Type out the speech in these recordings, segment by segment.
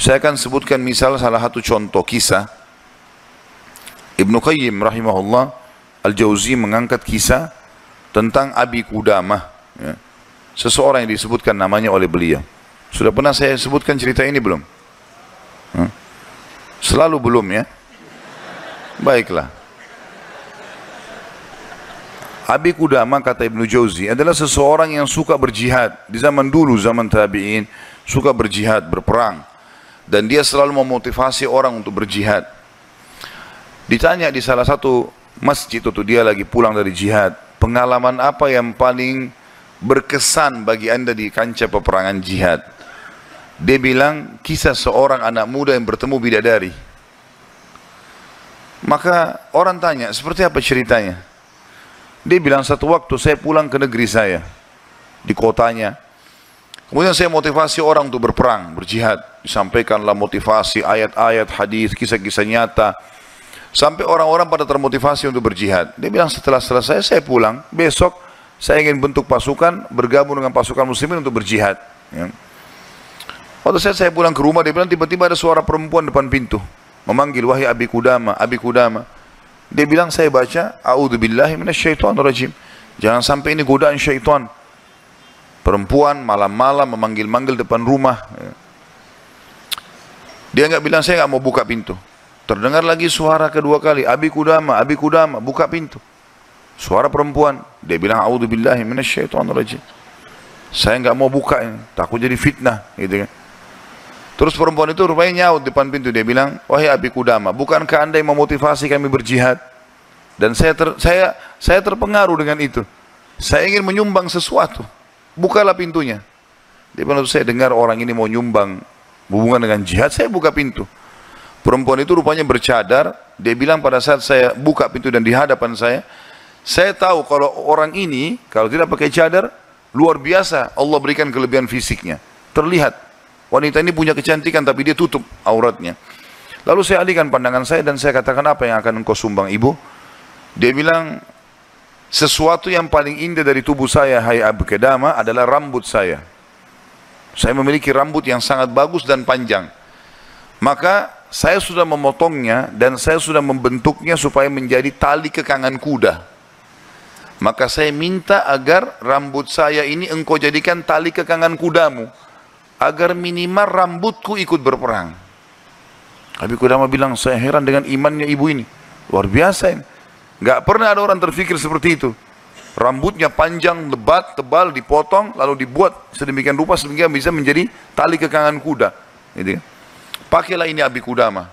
Saya akan sebutkan misal salah satu contoh kisah. Ibnu Qayyim rahimahullah Al-Jauzi mengangkat kisah tentang Abi Qudamah, ya. Seseorang yang disebutkan namanya oleh beliau. Sudah pernah saya sebutkan cerita ini belum? Selalu belum, ya. Baiklah. Abi Qudamah, kata Ibnu Jauzi, adalah seseorang yang suka berjihad. Di zaman dulu, zaman tabi'in, suka berjihad, berperang. Dan dia selalu memotivasi orang untuk berjihad. Ditanya di salah satu masjid itu, dia lagi pulang dari jihad, pengalaman apa yang paling berkesan bagi anda di kancah peperangan jihad? Dia bilang, kisah seorang anak muda yang bertemu bidadari. Maka orang tanya, seperti apa ceritanya? Dia bilang, satu waktu saya pulang ke negeri saya, di kotanya. Kemudian saya motivasi orang untuk berperang, berjihad. Disampaikanlah motivasi, ayat-ayat, hadis, kisah-kisah nyata. Sampai orang-orang pada termotivasi untuk berjihad. Dia bilang, setelah selesai saya pulang, besok saya ingin bentuk pasukan, bergabung dengan pasukan muslimin untuk berjihad. Ya. Waktu saya pulang ke rumah, dia bilang tiba-tiba ada suara perempuan depan pintu. Memanggil, wahai Abi Qudamah, Abi Qudamah. Dia bilang, saya baca, a'udzubillahi minasyaitonirrajim. Jangan sampai ini godaan syaitan. Perempuan malam-malam memanggil-manggil depan rumah. Dia enggak bilang, saya enggak mau buka pintu. Terdengar lagi suara kedua kali, Abi Qudamah, Abi Qudamah, buka pintu. Suara perempuan. Dia bilang, a'udzubillahi minasyaitonirrajim. Saya enggak mau buka ini, takut jadi fitnah, gitu kan. Terus perempuan itu rupanya nyaut depan pintu. Dia bilang, wahai Abi Qudamah, bukankah anda yang memotivasi kami berjihad? Dan saya terpengaruh dengan itu. Saya ingin menyumbang sesuatu. Bukalah pintunya. Dia bilang, saya dengar orang ini mau nyumbang hubungan dengan jihad, saya buka pintu. Perempuan itu rupanya bercadar. Dia bilang, pada saat saya buka pintu dan di hadapan saya tahu kalau orang ini, kalau tidak pakai cadar, luar biasa Allah berikan kelebihan fisiknya. Terlihat, wanita ini punya kecantikan tapi dia tutup auratnya. Lalu saya alihkan pandangan saya dan saya katakan, apa yang akan engkau sumbang ibu? Dia bilang, sesuatu yang paling indah dari tubuh saya, hai Abi Qudamah, adalah rambut saya. Saya memiliki rambut yang sangat bagus dan panjang. Maka saya sudah memotongnya dan saya sudah membentuknya supaya menjadi tali kekangan kuda. Maka saya minta agar rambut saya ini engkau jadikan tali kekangan kudamu, agar minimal rambutku ikut berperang. Abi Qudamah bilang, saya heran dengan imannya ibu ini. Luar biasa ini. Gak pernah ada orang terfikir seperti itu. Rambutnya panjang, lebat, tebal, dipotong, lalu dibuat sedemikian rupa sehingga bisa menjadi tali kekangan kuda. Gitu. Pakailah ini Abi Qudamah.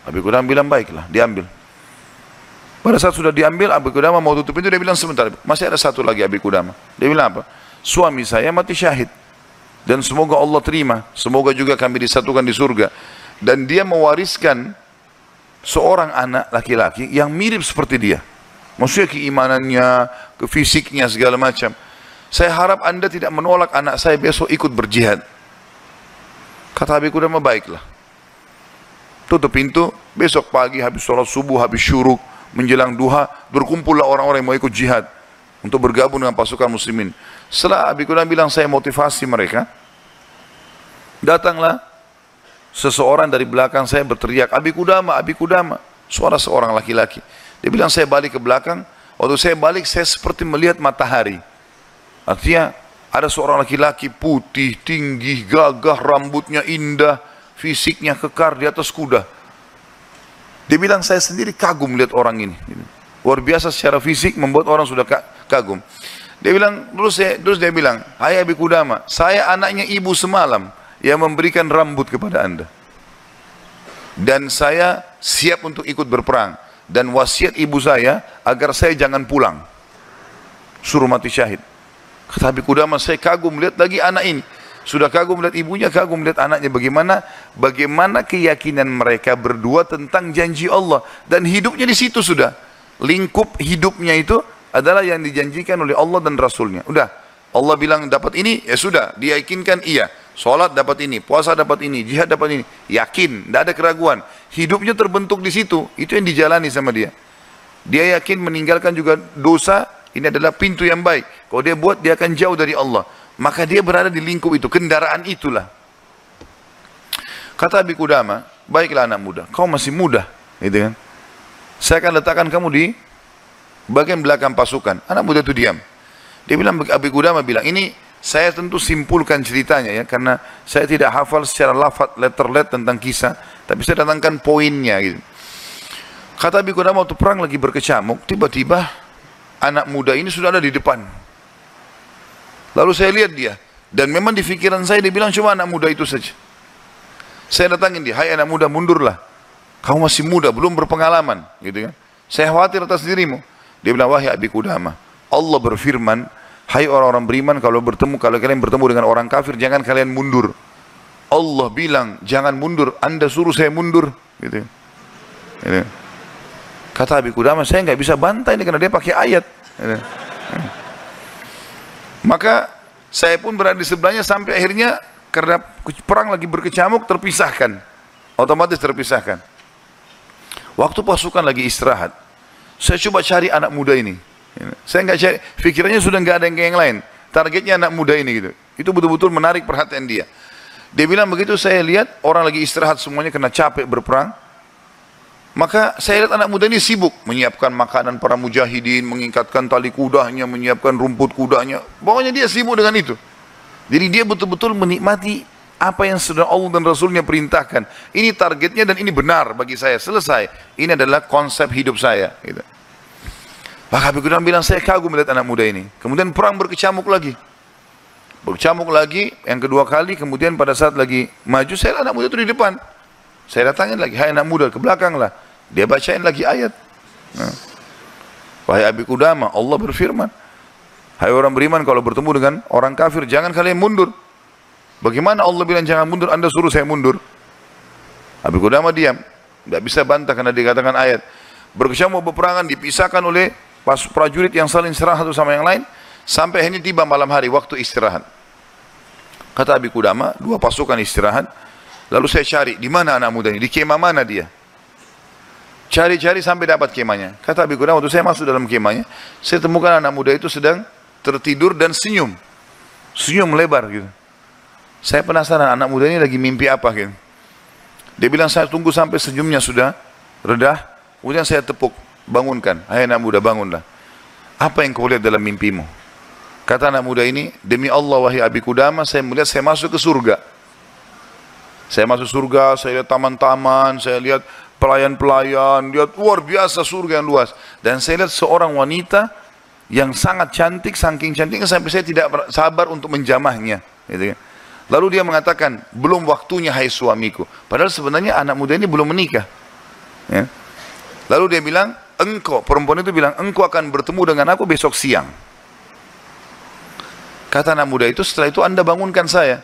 Abi Qudamah bilang, baiklah, diambil. Pada saat sudah diambil, Abi Qudamah mau tutup pintu, dia bilang, sebentar, masih ada satu lagi Abi Qudamah. Dia bilang apa? Suami saya mati syahid. Dan semoga Allah terima. Semoga juga kami disatukan di surga. Dan dia mewariskan seorang anak laki-laki yang mirip seperti dia. Maksudnya keimanannya, fisiknya, segala macam. Saya harap anda tidak menolak anak saya besok ikut berjihad. Kata Abi Qudamah, baiklah. Tutup pintu, besok pagi habis sholat subuh, habis syuruk, menjelang duha, berkumpullah orang-orang yang mau ikut jihad untuk bergabung dengan pasukan muslimin. Setelah Abi Qudamah bilang, saya motivasi mereka, datanglah seseorang dari belakang saya berteriak, Abi Qudamah, Abi Qudamah. Suara seorang laki-laki. Dia bilang, saya balik ke belakang. Waktu saya balik, saya seperti melihat matahari. Artinya, ada seorang laki-laki putih, tinggi, gagah, rambutnya indah, fisiknya kekar di atas kuda. Dia bilang, saya sendiri kagum melihat orang ini. Luar biasa secara fisik, membuat orang sudah kagum. Dia bilang, terus dia bilang, hai Abi Qudamah, saya anaknya ibu semalam yang memberikan rambut kepada anda. Dan saya siap untuk ikut berperang. Dan wasiat ibu saya agar saya jangan pulang, suruh mati syahid. Kata Abi Qudamah, saya kagum melihat lagi anak ini. Sudah kagum melihat ibunya, kagum melihat anaknya. Bagaimana keyakinan mereka berdua tentang janji Allah. Dan hidupnya di situ sudah. Lingkup hidupnya itu adalah yang dijanjikan oleh Allah dan Rasulnya. Udah, Allah bilang dapat ini, ya sudah, diyakinkan iya. Sholat dapat ini, puasa dapat ini, jihad dapat ini. Yakin, tidak ada keraguan. Hidupnya terbentuk di situ, itu yang dijalani sama dia. Dia yakin meninggalkan juga dosa, ini adalah pintu yang baik. Kalau dia buat, dia akan jauh dari Allah. Maka dia berada di lingkup itu, kendaraan itulah. Kata Abi Qudamah, baiklah anak muda, kau masih muda, gitu kan. Saya akan letakkan kamu di bagian belakang pasukan. Anak muda itu diam. Dia bilang, Abi Qudamah bilang, ini saya tentu simpulkan ceritanya ya, karena saya tidak hafal secara lafaz letter tentang kisah, tapi saya datangkan poinnya gitu. Kata Abi Qudamah waktu perang lagi berkecamuk, tiba-tiba anak muda ini sudah ada di depan. Lalu saya lihat dia, dan memang di pikiran saya dia bilang cuma anak muda itu saja. Saya datangin dia, hai anak muda mundurlah. Kamu masih muda, belum berpengalaman, gitu kan. Saya khawatir atas dirimu. Dia bilang, wahai Abi Qudamah, Allah berfirman, hai orang-orang beriman, kalau kalian bertemu dengan orang kafir, jangan kalian mundur. Allah bilang, jangan mundur, Anda suruh saya mundur, gitu. Gitu. Kata Abi Qudamah, saya nggak bisa bantai ini karena dia pakai ayat. Gitu. Maka saya pun berada di sebelahnya sampai akhirnya karena perang lagi berkecamuk terpisahkan, otomatis terpisahkan. Waktu pasukan lagi istirahat, saya coba cari anak muda ini. Saya nggak cari, pikirannya sudah nggak ada yang lain. Targetnya anak muda ini gitu. Itu betul-betul menarik perhatian dia. Dia bilang begitu saya lihat orang lagi istirahat semuanya kena capek berperang. Maka saya lihat anak muda ini sibuk menyiapkan makanan para mujahidin, mengikatkan tali kudanya, menyiapkan rumput kudanya. Pokoknya dia sibuk dengan itu. Jadi dia betul-betul menikmati apa yang sudah Allah dan Rasulnya perintahkan. Ini targetnya dan ini benar bagi saya. Selesai. Ini adalah konsep hidup saya. Gitu. Maka Abi Qudamah bilang, saya kagum melihat anak muda ini. Kemudian perang berkecamuk lagi. Berkecamuk lagi, yang kedua kali. Kemudian pada saat lagi maju, saya anak muda itu di depan. Saya datangin lagi, hai anak muda, ke belakang lah. Dia bacain lagi ayat. Nah. Wahai Abi Qudamah, Allah berfirman, hai orang beriman, kalau bertemu dengan orang kafir, jangan kalian mundur. Bagaimana Allah bilang jangan mundur, Anda suruh saya mundur? Abi Qudamah diam, tidak bisa bantah karena dikatakan ayat. Berkecamuk peperangan dipisahkan oleh prajurit yang saling serang satu sama yang lain, sampai akhirnya tiba malam hari, waktu istirahat. Kata Abi Qudamah, dua pasukan istirahat, lalu saya cari, di mana anak muda ini, di kemah mana dia? Cari-cari sampai dapat kemahnya. Kata Abi Qudamah, waktu saya masuk dalam kemahnya, saya temukan anak muda itu sedang tertidur dan senyum. Senyum lebar gitu. Saya penasaran anak muda ini lagi mimpi apa gitu. Dia bilang saya tunggu sampai senyumnya sudah redah. Kemudian saya tepuk, bangunkan. Hai anak muda bangunlah. Apa yang kau lihat dalam mimpimu? Kata anak muda ini, demi Allah wahai Abi Qudamah, saya melihat saya masuk ke surga. Saya masuk surga, saya lihat taman-taman, saya lihat pelayan-pelayan, lihat luar biasa surga yang luas. Dan saya lihat seorang wanita yang sangat cantik, saking cantiknya sampai saya tidak sabar untuk menjamahnya. Gitu kan. Lalu dia mengatakan, belum waktunya hai suamiku. Padahal sebenarnya anak muda ini belum menikah. Ya. Lalu dia bilang, engkau, perempuan itu bilang, engkau akan bertemu dengan aku besok siang. Kata anak muda itu, setelah itu Anda bangunkan saya.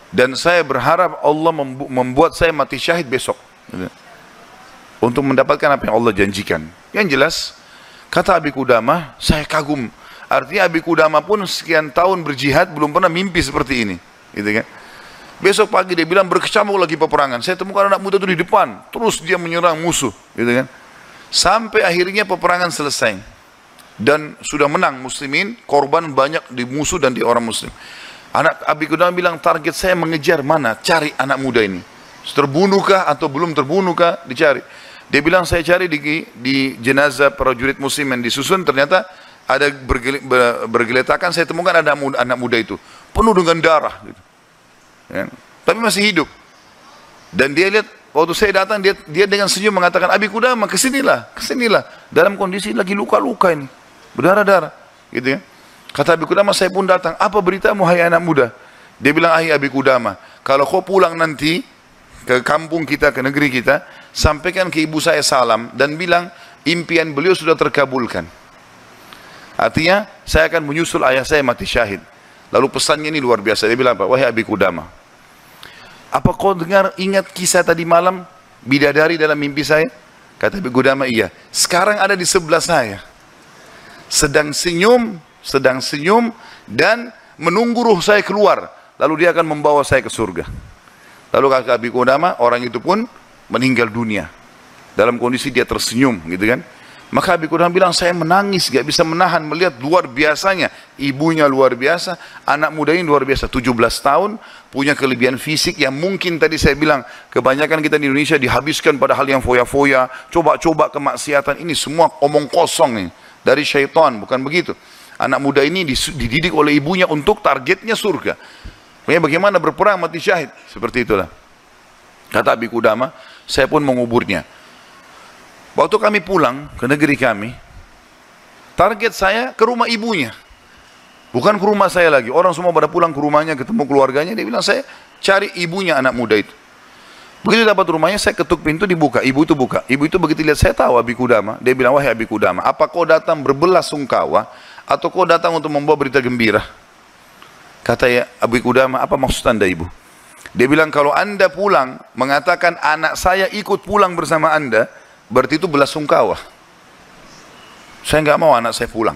Dan saya berharap Allah membuat saya mati syahid besok. Gitu. Untuk mendapatkan apa yang Allah janjikan. Yang jelas, kata Abi Qudamah, saya kagum. Artinya Abi Qudamah pun sekian tahun berjihad belum pernah mimpi seperti ini, gitu kan? Besok pagi dia bilang berkecamuk lagi peperangan. Saya temukan anak muda itu di depan, terus dia menyerang musuh, gitu kan? Sampai akhirnya peperangan selesai dan sudah menang muslimin, korban banyak di musuh dan di orang muslim. Anak Abi Qudamah bilang target saya mengejar mana, cari anak muda ini. Terbunuhkah atau belum terbunuhkah, dicari. Dia bilang saya cari di jenazah prajurit muslim yang disusun, ternyata ada bergeletakan, saya temukan ada anak muda itu penuh dengan darah gitu. Ya. Tapi masih hidup. Dan dia lihat, waktu saya datang dia dengan senyum mengatakan, Abi Qudamah kesinilah, kesinilah, dalam kondisi lagi luka-luka ini, berdarah-darah gitu ya. Kata Abi Qudamah, saya pun datang, apa beritamu hai anak muda? Dia bilang, hai Abi Qudamah, kalau kau pulang nanti ke kampung kita, ke negeri kita, sampaikan ke ibu saya salam dan bilang impian beliau sudah terkabulkan. Artinya saya akan menyusul ayah saya mati syahid. Lalu pesannya ini luar biasa. Dia bilang apa? Wahai Abi Qudamah, apa kau ingat kisah tadi malam bidadari dalam mimpi saya? Kata Abi Qudamah, iya. Sekarang ada di sebelah saya, sedang senyum dan menunggu ruh saya keluar. Lalu dia akan membawa saya ke surga. Lalu kata Abi Qudamah, orang itu pun meninggal dunia dalam kondisi dia tersenyum, gitu kan? Maka Abi Qudamah bilang, saya menangis, gak bisa menahan melihat luar biasanya. Ibunya luar biasa, anak muda ini luar biasa, 17 tahun, punya kelebihan fisik yang mungkin tadi saya bilang, kebanyakan kita di Indonesia dihabiskan pada hal yang foya-foya, coba-coba kemaksiatan, ini semua omong kosong nih, dari syaitan, bukan begitu. Anak muda ini dididik oleh ibunya untuk targetnya surga. Bagaimana berperang mati syahid, seperti itulah. Kata Abi Qudamah, saya pun menguburnya. Waktu kami pulang ke negeri kami, target saya ke rumah ibunya. Bukan ke rumah saya lagi. Orang semua pada pulang ke rumahnya, ketemu keluarganya. Dia bilang, saya cari ibunya anak muda itu. Begitu dapat rumahnya, saya ketuk pintu, dibuka. Ibu itu buka. Ibu itu begitu lihat, saya tahu Abi Qudamah. Dia bilang, wahai Abi Qudamah, apa kau datang berbelasungkawa atau kau datang untuk membawa berita gembira? Kata ya Abi Qudamah, apa maksud anda ibu? Dia bilang, kalau anda pulang mengatakan anak saya ikut pulang bersama anda, berarti itu belasungkawa. Saya nggak mau anak saya pulang,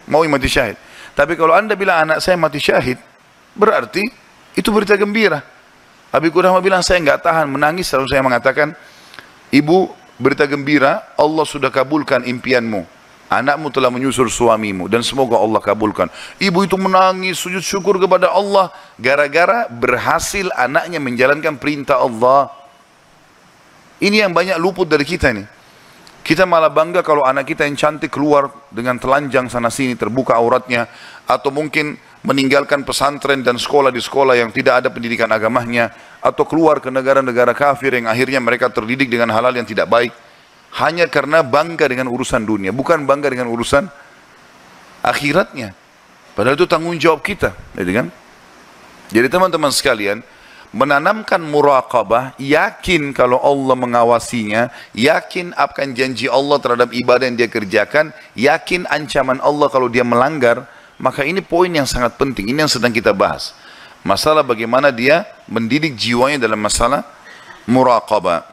mau mati syahid. Tapi kalau anda bilang anak saya mati syahid, berarti itu berita gembira. Abi Qudamah bilang, saya nggak tahan menangis. Lalu saya mengatakan, ibu, berita gembira, Allah sudah kabulkan impianmu. Anakmu telah menyusul suamimu dan semoga Allah kabulkan. Ibu itu menangis, sujud syukur kepada Allah gara-gara berhasil anaknya menjalankan perintah Allah. Ini yang banyak luput dari kita nih. Kita malah bangga kalau anak kita yang cantik keluar dengan telanjang sana sini, terbuka auratnya, atau mungkin meninggalkan pesantren dan sekolah di sekolah yang tidak ada pendidikan agamanya, atau keluar ke negara-negara kafir yang akhirnya mereka terdidik dengan hal-hal yang tidak baik. Hanya karena bangga dengan urusan dunia, bukan bangga dengan urusan akhiratnya. Padahal itu tanggung jawab kita, kan? Jadi teman-teman sekalian, menanamkan muraqabah, yakin kalau Allah mengawasinya, yakin akan janji Allah terhadap ibadah yang dia kerjakan, yakin ancaman Allah kalau dia melanggar, maka ini poin yang sangat penting, ini yang sedang kita bahas. Masalah bagaimana dia mendidik jiwanya dalam masalah muraqabah.